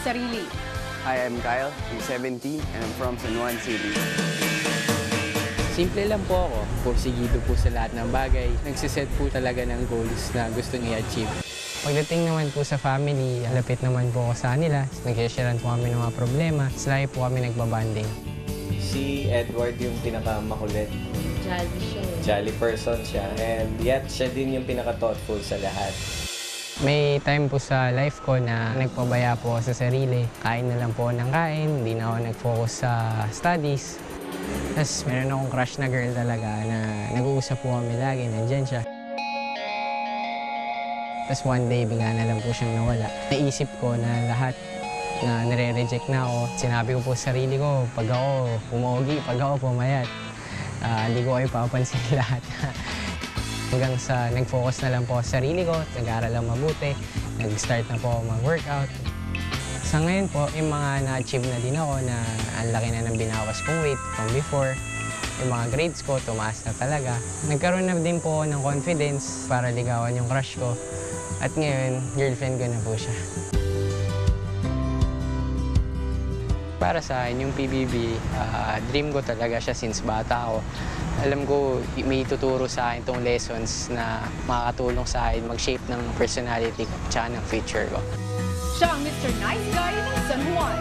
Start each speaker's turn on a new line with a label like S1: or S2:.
S1: sarili.
S2: Hi, I'm Kyle. I'm 17 and I'm from San Juan City.
S3: Simple lang po ako. Porsigido po sa lahat ng bagay. Nagsiset po talaga ng goals na gusto niya i-achieve.
S4: Pagdating naman po sa family, lapit naman po ako sa kanila. Nag-sharean po kami ng mga problema. Lagi po kami nagbabanding.
S5: Si Edward yung pinakamakulit.
S1: Jolly siya.
S5: Jolly person siya. And yet, siya din yung pinaka-thoughtful sa lahat.
S4: May time po sa life ko na nagpabaya po ako sa sarili. Kain na lang po ng kain, hindi na ako nag-focus sa studies. Tapos meron akong crush na girl talaga na nag-uusap po kami lagi, nandyan siya. Tapos one day, bigla na lang po siyang nawala. Naisip ko na lahat na nire-reject na ako. Sinabi ko po sa sarili ko, pag ako pumogi, pag ako pumayat, hindi ko kayo papansin lahat. Hanggang sa nag-focus na lang po sa sarili ko, nag-aaral lang mabuti, nag-start na po ako mag-workout. Sa ngayon po, yung mga na-achieve na din ako na ang laki na ng binawas kong weight from before. Yung mga grades ko, tumaas na talaga. Nagkaroon na din po ako ng confidence para ligawan yung crush ko. At ngayon, girlfriend ko na po siya. Para sa akin, yung PBB, dream ko talaga siya since bata ako. Alam ko, may tuturo sa akin itong lessons na makakatulong sa akin mag-shape ng personality ko at ng future ko.
S1: Siya ang Mr. Nice Guy ng San Juan.